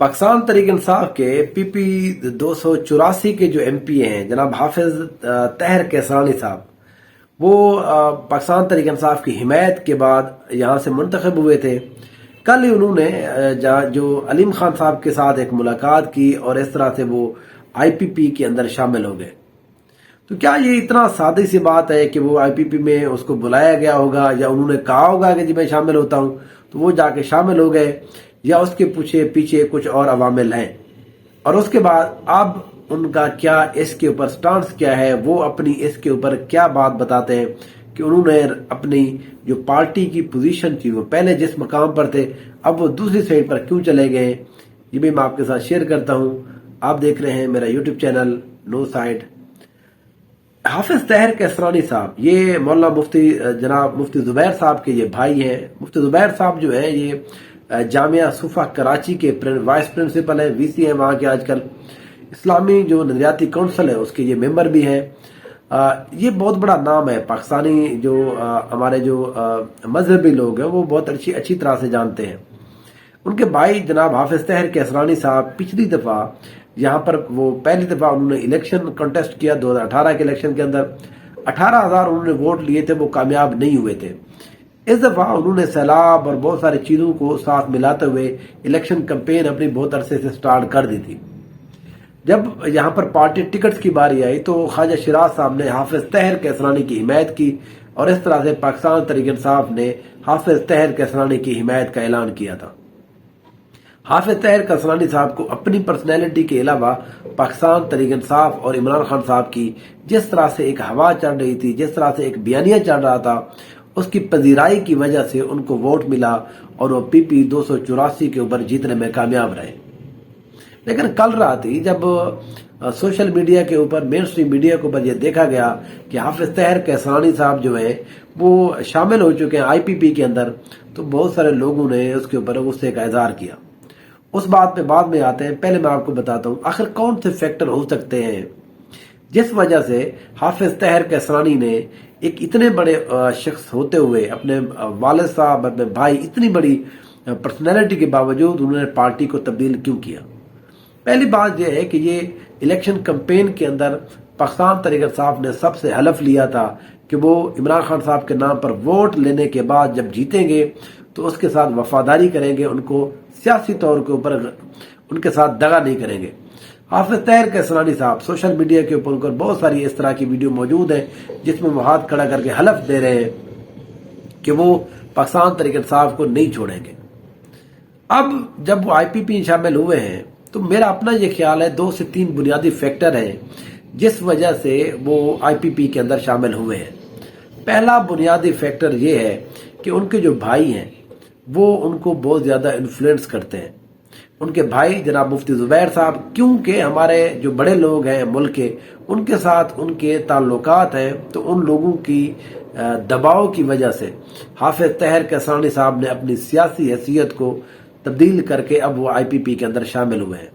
پاکستان تحریک انصاف کے پی پی 284 کے جو ایم پی ہیں جناب حافظ طاہر کیسرانی صاحب، وہ پاکستان تحریک انصاف کی حمایت کے بعد یہاں سے منتخب ہوئے تھے۔ کل ہی انہوں نے جو علیم خان صاحب کے ساتھ ایک ملاقات کی اور اس طرح سے وہ آئی پی پی کے اندر شامل ہو گئے۔ تو کیا یہ اتنا سادی سی بات ہے کہ وہ آئی پی پی میں اس کو بلایا گیا ہوگا یا انہوں نے کہا ہوگا کہ جی میں شامل ہوتا ہوں تو وہ جا کے شامل ہو گئے، یا اس کے پیچھے کچھ اور عوامل ہیں؟ اور اس کے بعد اب ان کا کیا اس کے اوپر سٹانس کیا ہے، وہ اپنی اس کے اوپر کیا بات بتاتے ہیں کہ انہوں نے اپنی جو پارٹی کی پوزیشن تھی، وہ پہلے جس مقام پر تھے اب وہ دوسری سائڈ پر کیوں چلے گئے، یہ بھی میں آپ کے ساتھ شیئر کرتا ہوں۔ آپ دیکھ رہے ہیں میرا یوٹیوب چینل نو سائڈ۔ حافظ طاہر کیسرانی صاحب یہ مولانا مفتی جناب مفتی زبیر صاحب کے یہ بھائی ہیں۔ مفتی زبیر صاحب جو ہیں یہ جامعہ صوفہ کراچی کے وائس پرنسپل ہیں، وی سی ہیں وہاں کے، آج کل اسلامی جو نظریاتی کونسل ہے اس کے یہ ممبر بھی ہیں۔ یہ بہت بڑا نام ہے، پاکستانی جو ہمارے جو مذہبی لوگ ہیں وہ بہت اچھی طرح سے جانتے ہیں۔ ان کے بھائی جناب حافظ طاہر کیسرانی صاحب پچھلی دفعہ یہاں پر وہ پہلی دفعہ انہوں نے الیکشن کنٹیسٹ کیا 2018 کے الیکشن کے اندر 18,000 انہوں نے ووٹ لیے تھے، وہ کامیاب نہیں ہوئے تھے۔ اس دفعہ انہوں نے سیلاب اور بہت ساری چیزوں کو ساتھ ملاتے ہوئے الیکشن کمپین اپنی بہت عرصے سے سٹارٹ کر دی تھی۔ جب یہاں پر پارٹی ٹکٹس کی باری آئی تو خواجہ شیراز صاحب نے حافظ طاہر کیسرانی کی حمایت کی، اور اس طرح سے پاکستان تحریک انصاف نے حافظ طاہر کیسرانی کی حمایت کا اعلان کیا تھا۔ حافظ طاہر کیسرانی صاحب کو اپنی پرسنالٹی کے علاوہ پاکستان تحریک انصاف اور عمران خان صاحب کی جس طرح سے ایک ہوا چل رہی تھی، جس طرح سے ایک بیانیہ چل رہا تھا، اس کی پذیرائی کی وجہ سے ان کو ووٹ ملا اور وہ پی پی 284 کے اوپر جیتنے میں کامیاب رہے۔ لیکن کل رات ہی جب سوشل میڈیا کے اوپر، مین اسٹریم میڈیا کے اوپر یہ دیکھا گیا کہ حافظ طاہر کیسرانی صاحب جو ہیں وہ شامل ہو چکے ہیں آئی پی پی کے اندر، تو بہت سارے لوگوں نے اس کے اوپر غصے کا اظہار کیا۔ اس بات پہ بعد میں آتے ہیں، پہلے میں آپ کو بتاتا ہوں آخر کون سے فیکٹر ہو سکتے ہیں جس وجہ سے حافظ طاہر کیسرانی نے ایک اتنے بڑے شخص ہوتے ہوئے اپنے والد صاحب، اپنے بھائی، اتنی بڑی پرسنالٹی کے باوجود انہوں نے پارٹی کو تبدیل کیوں کیا؟ پہلی بات یہ ہے کہ یہ الیکشن کمپین کے اندر پاکستان تحریک انصاف نے سب سے حلف لیا تھا کہ وہ عمران خان صاحب کے نام پر ووٹ لینے کے بعد جب جیتیں گے تو اس کے ساتھ وفاداری کریں گے، ان کو سیاسی طور کے اوپر ان کے ساتھ دغا نہیں کریں گے۔ حافظ طاہر کیسرانی صاحب سوشل میڈیا کے اوپر بہت ساری اس طرح کی ویڈیو موجود ہیں جس میں وہ ہاتھ کھڑا کر کے حلف دے رہے ہیں کہ وہ پاکستان تحریک انصاف کو نہیں چھوڑیں گے۔ اب جب وہ آئی پی پی شامل ہوئے ہیں تو میرا اپنا یہ خیال ہے 2 سے 3 بنیادی فیکٹر ہیں جس وجہ سے وہ آئی پی پی کے اندر شامل ہوئے ہیں۔ پہلا بنیادی فیکٹر یہ ہے کہ ان کے جو بھائی ہیں وہ ان کو بہت زیادہ انفلوئنس کرتے ہیں۔ ان کے بھائی جناب مفتی زبیر صاحب، کیونکہ ہمارے جو بڑے لوگ ہیں ملک کے، ان کے ساتھ ان کے تعلقات ہیں، تو ان لوگوں کی دباؤ کی وجہ سے حافظ طاہر کیسرانی صاحب نے اپنی سیاسی حیثیت کو تبدیل کر کے اب وہ آئی پی پی کے اندر شامل ہوئے ہیں۔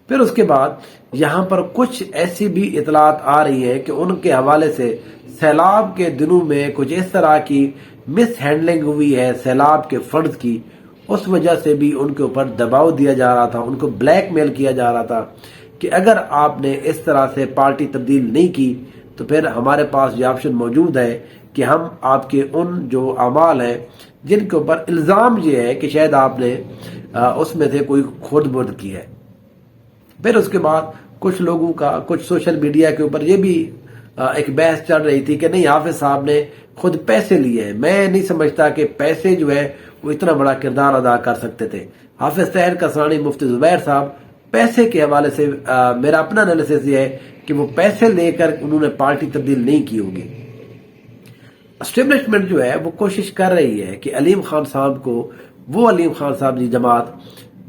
پھر اس کے بعد یہاں پر کچھ ایسی بھی اطلاعات آ رہی ہیں کہ ان کے حوالے سے سیلاب کے دنوں میں کچھ اس طرح کی مس ہینڈلنگ ہوئی ہے سیلاب کے فنڈز کی، اس وجہ سے بھی ان کے اوپر دباؤ دیا جا رہا تھا، ان کو بلیک میل کیا جا رہا تھا کہ اگر آپ نے اس طرح سے پارٹی تبدیل نہیں کی تو پھر ہمارے پاس یہ آپشن موجود ہے کہ ہم آپ کے ان جو اعمال ہیں جن کے اوپر الزام یہ ہے کہ شاید آپ نے اس میں سے کوئی خود برد کی ہے۔ پھر اس کے بعد کچھ لوگوں کا، کچھ سوشل میڈیا کے اوپر یہ بھی ایک بحث چل رہی تھی کہ نہیں، حافظ صاحب نے خود پیسے لیے ہیں۔ میں نہیں سمجھتا کہ پیسے جو ہے وہ اتنا بڑا کردار ادا کر سکتے تھے۔ حافظ طاہر کیسرانی، مفتی زبیر صاحب، پیسے کے حوالے سے میرا اپنا انالیسس یہ ہے کہ وہ پیسے لے کر انہوں نے پارٹی تبدیل نہیں کی ہوگی۔ اسٹیبلشمنٹ جو ہے وہ کوشش کر رہی ہے کہ علیم خان صاحب کو، وہ علیم خان صاحب کی جماعت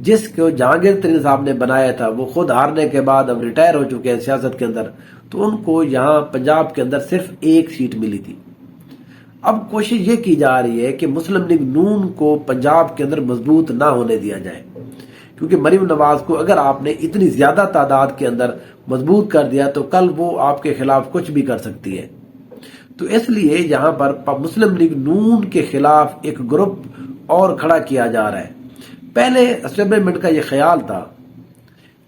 جس کو جہانگیر ترین صاحب نے بنایا تھا، وہ خود ہارنے کے بعد اب ریٹائر ہو چکے ہیں سیاست کے اندر، تو ان کو یہاں پنجاب کے اندر صرف 1 سیٹ ملی تھی۔ اب کوشش یہ کی جا رہی ہے کہ مسلم لیگ نون کو پنجاب کے اندر مضبوط نہ ہونے دیا جائے، کیونکہ مریم نواز کو اگر آپ نے اتنی زیادہ تعداد کے اندر مضبوط کر دیا تو کل وہ آپ کے خلاف کچھ بھی کر سکتی ہے۔ تو اس لیے یہاں پر مسلم لیگ نون کے خلاف ایک گروپ اور کھڑا کیا جا رہا ہے۔ پہلے اسٹیبلشمنٹ کا یہ خیال تھا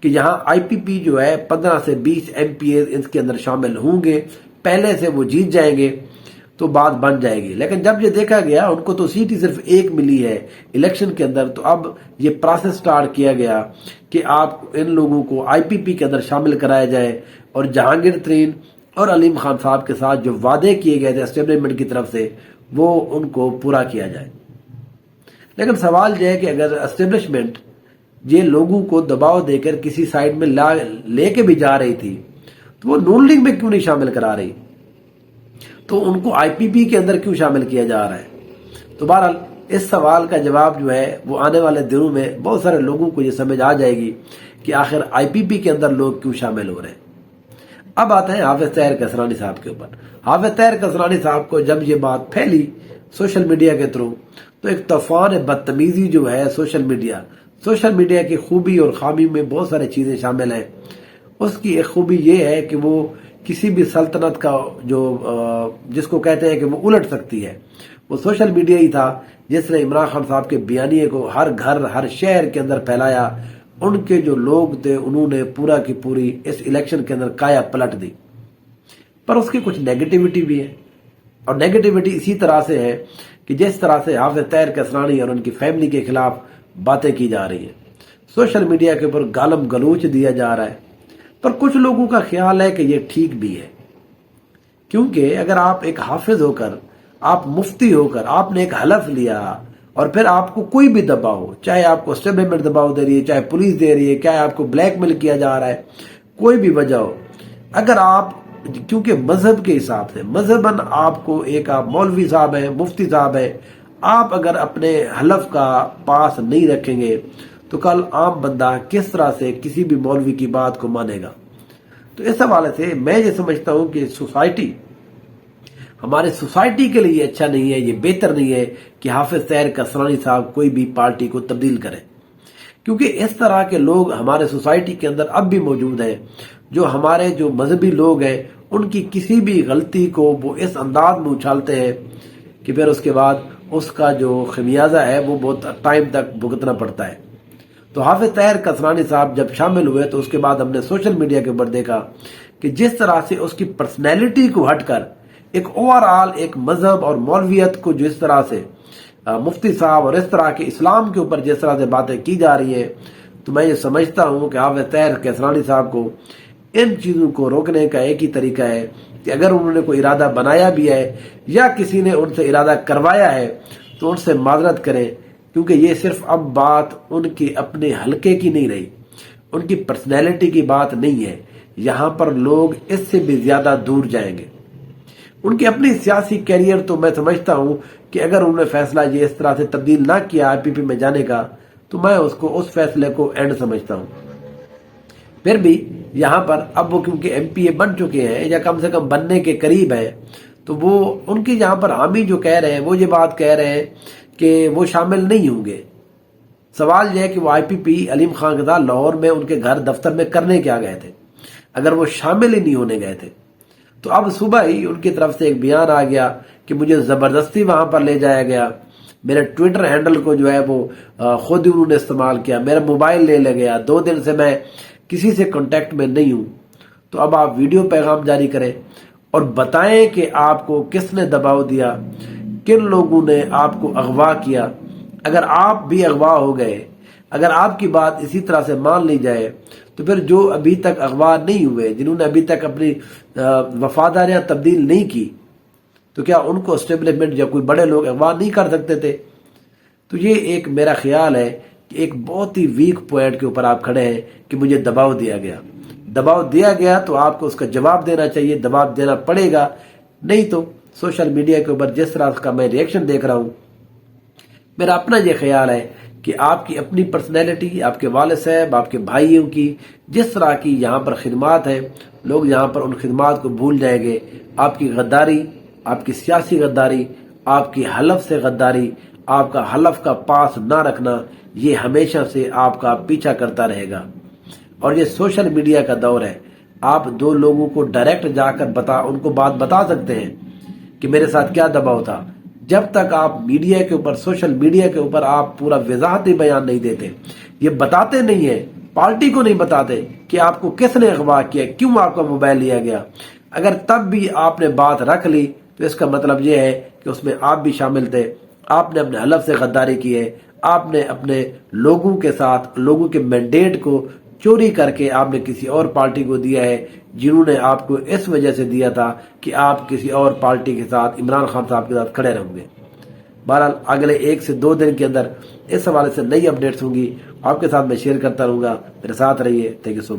کہ یہاں آئی پی پی جو ہے 15 سے 20 ایم پی اے اس کے اندر شامل ہوں گے، پہلے سے وہ جیت جائیں گے تو بات بن جائے گی. لیکن جب یہ دیکھا گیا ان کو تو سیٹ ہی صرف ایک ملی ہے الیکشن کے اندر، تو اب یہ پروسیس سٹارٹ کیا گیا کہ آپ ان لوگوں کو آئی پی پی کے اندر شامل کرایا جائے اور جہانگیر ترین اور علیم خان صاحب کے ساتھ جو وعدے کیے گئے تھے اسٹیبلشمنٹ کی طرف سے وہ ان کو پورا کیا جائے. لیکن سوال یہ ہے کہ اگر اسٹیبلشمنٹ یہ لوگوں کو دباؤ دے کر کسی سائڈ میں لے کے بھی جا رہی تھی تو وہ نون لیگ میں کیوں نہیں شامل کرا رہی، تو ان کو آئی پی پی کے اندر کیوں شامل کیا جا رہا ہے؟ تو بہرحال اس سوال کا جواب جو ہے وہ آنے والے دنوں میں بہت سارے لوگوں کو یہ سمجھ آ جائے گی کہ آخر آئی پی پی کے اندر لوگ کیوں شامل ہو رہے ہیں. اب آتے ہیں حافظ طاہر کسرانی صاحب کے اوپر. حافظ طاہر کسرانی صاحب کو جب یہ بات پھیلی سوشل میڈیا کے تھرو تو ایک طوفان بدتمیزی جو ہے سوشل میڈیا کی خوبی اور خامی میں بہت ساری چیزیں شامل ہیں. اس کی ایک خوبی یہ ہے کہ وہ کسی بھی سلطنت کا جو جس کو کہتے ہیں کہ وہ الٹ سکتی ہے، وہ سوشل میڈیا ہی تھا جس نے عمران خان صاحب کے بیانیے کو ہر گھر ہر شہر کے اندر پھیلایا. ان کے جو لوگ تھے انہوں نے پورا کی پوری اس الیکشن کے اندر کایا پلٹ دی. پر اس کی کچھ نیگیٹیوٹی بھی ہے، اور نیگیٹیوٹی اسی طرح سے ہے کہ جس طرح سے حافظ طاہر کسرانی اور ان کی فیملی کے خلاف باتیں کی جا رہی ہیں، سوشل میڈیا کے اوپر گالم گلوچ دیا جا رہا ہے. پر کچھ لوگوں کا خیال ہے کہ یہ ٹھیک بھی ہے، کیونکہ اگر آپ ایک حافظ ہو کر، آپ مفتی ہو کر آپ نے ایک حلف لیا اور پھر آپ کو کوئی بھی دباؤ، چاہے آپ کو اسٹیبلشمنٹ دباؤ دے رہی ہے، چاہے پولیس دے رہی ہے، چاہے آپ کو بلیک میل کیا جا رہا ہے، کوئی بھی وجہ ہو، اگر آپ کیونکہ مذہب کے حساب سے مذہباً آپ کو ایک آپ مولوی صاحب ہیں، مفتی صاحب ہیں، آپ اگر اپنے حلف کا پاس نہیں رکھیں گے تو کل عام بندہ کس طرح سے کسی بھی مولوی کی بات کو مانے گا. تو اس حوالے سے میں یہ سمجھتا ہوں کہ ہمارے سوسائٹی کے لیے اچھا نہیں ہے، یہ بہتر نہیں ہے کہ حافظ طاہر کسرانی صاحب کوئی بھی پارٹی کو تبدیل کریں، کیونکہ اس طرح کے لوگ ہمارے سوسائٹی کے اندر اب بھی موجود ہیں. ہمارے جو مذہبی لوگ ہیں ان کی کسی بھی غلطی کو وہ اس انداز میں اچھالتے ہیں کہ پھر اس کے بعد اس کا جو خمیازہ ہے وہ بہت ٹائم تک بھگتنا پڑتا ہے. تو حافظ طاہر کسرانی صاحب جب شامل ہوئے تو اس کے بعد ہم نے سوشل میڈیا کے اوپر دیکھا کہ جس طرح سے اس کی پرسنالٹی کو ہٹ کر ایک اوور آل ایک مذہب اور مولویت کو جس طرح سے مفتی صاحب اور اس طرح کے اسلام کے اوپر جس طرح سے باتیں کی جا رہی ہیں، تو میں یہ سمجھتا ہوں کہ حافظ طاہر کسرانی صاحب کو ان چیزوں کو روکنے کا ایک ہی طریقہ ہے کہ اگر انہوں نے کوئی ارادہ بنایا بھی ہے یا کسی نے ان سے ارادہ کروایا ہے تو ان سے معذرت کریں، کیونکہ یہ صرف اب بات ان کے اپنے حلقے کی نہیں رہی، ان کی پرسنالٹی کی بات نہیں ہے. یہاں پر لوگ اس سے بھی زیادہ دور جائیں گے. ان کی اپنی سیاسی کیریئر تو میں سمجھتا ہوں کہ اگر انہوں نے فیصلہ یہ اس طرح سے تبدیل نہ کیا آئی پی پی میں جانے کا تو میں اس فیصلے کو اینڈ سمجھتا ہوں. پھر بھی یہاں پر اب وہ کیونکہ ایم پی اے بن چکے ہیں یا کم سے کم بننے کے قریب ہیں، تو وہ ان کی یہاں پر حامی جو کہہ رہے ہیں وہ یہ بات کہہ رہے ہیں کہ وہ شامل نہیں ہوں گے. سوال یہ ہے کہ وہ آئی پی پی علیم خان کے ساتھ لاہور میں ان کے گھر دفتر میں کرنے کیا گئے تھے اگر وہ شامل ہی نہیں ہونے گئے تھے. تو اب صبح ہی ان کی طرف سے ایک بیان آ گیا کہ مجھے زبردستی وہاں پر لے جایا گیا، میرے ٹویٹر ہینڈل کو جو ہے وہ خود ہی انہوں نے استعمال کیا، میرا موبائل لے گیا، 2 دن سے میں کسی سے کانٹیکٹ میں نہیں ہوں. تو اب آپ ویڈیو پیغام جاری کریں اور بتائیں کہ آپ کو کس نے دباؤ دیا، کن لوگوں نے آپ کو اغوا کیا. اگر آپ بھی اغوا ہو گئے، اگر آپ کی بات اسی طرح سے مان لی جائے تو پھر جو ابھی تک اغوا نہیں ہوئے، جنہوں نے ابھی تک اپنی وفاداریاں تبدیل نہیں کی، تو کیا ان کو اسٹیبلشمنٹ یا کوئی بڑے لوگ اغوا نہیں کر سکتے تھے؟ تو یہ ایک میرا خیال ہے کہ ایک بہت ہی ویک پوائنٹ کے اوپر آپ کھڑے ہیں کہ مجھے دباؤ دیا گیا تو آپ کو اس کا جواب دینا چاہیے، دباؤ دینا پڑے گا. نہیں تو سوشل میڈیا کے اوپر جس طرح کا میں ریئیکشن دیکھ رہا ہوں، میرا اپنا یہ خیال ہے کہ آپ کی اپنی پرسنالٹی، آپ کے والد صاحب، آپ کے بھائیوں کی جس طرح کی یہاں پر خدمات ہے، لوگ یہاں پر ان خدمات کو بھول جائیں گے. آپ کی غداری، آپ کی سیاسی غداری، آپ کی حلف سے غداری، آپ کا حلف کا پاس نہ رکھنا، یہ ہمیشہ سے آپ کا پیچھا کرتا رہے گا. اور یہ سوشل میڈیا کا دور ہے، آپ 2 لوگوں کو ڈائریکٹ جا کر ان کو بات بتا سکتے ہیں کہ میرے ساتھ کیا دباؤ تھا. جب تک آپ میڈیا کے اوپر، سوشل میڈیا کے اوپر آپ پورا وضاحتی بیان نہیں دیتے، یہ بتاتے نہیں ہیں، پارٹی کو نہیں بتاتے کہ آپ کو کس نے اغوا کیا، کیوں آپ کا موبائل لیا گیا، اگر تب بھی آپ نے بات رکھ لی تو اس کا مطلب یہ ہے کہ اس میں آپ بھی شامل تھے، آپ نے اپنے حلف سے غداری کی ہے، آپ نے اپنے لوگوں کے ساتھ، لوگوں کے مینڈیٹ کو چوری کر کے آپ نے کسی اور پارٹی کو دیا ہے، جنہوں نے آپ کو اس وجہ سے دیا تھا کہ آپ کسی اور پارٹی کے ساتھ، عمران خان صاحب کے ساتھ کھڑے رہوں گے۔ بہرحال اگلے 1 سے 2 دن کے اندر اس حوالے سے نئی اپڈیٹس ہوں گی، آپ کے ساتھ میں شیئر کرتا رہوں گا، میرے ساتھ رہیے۔ Thank you so much.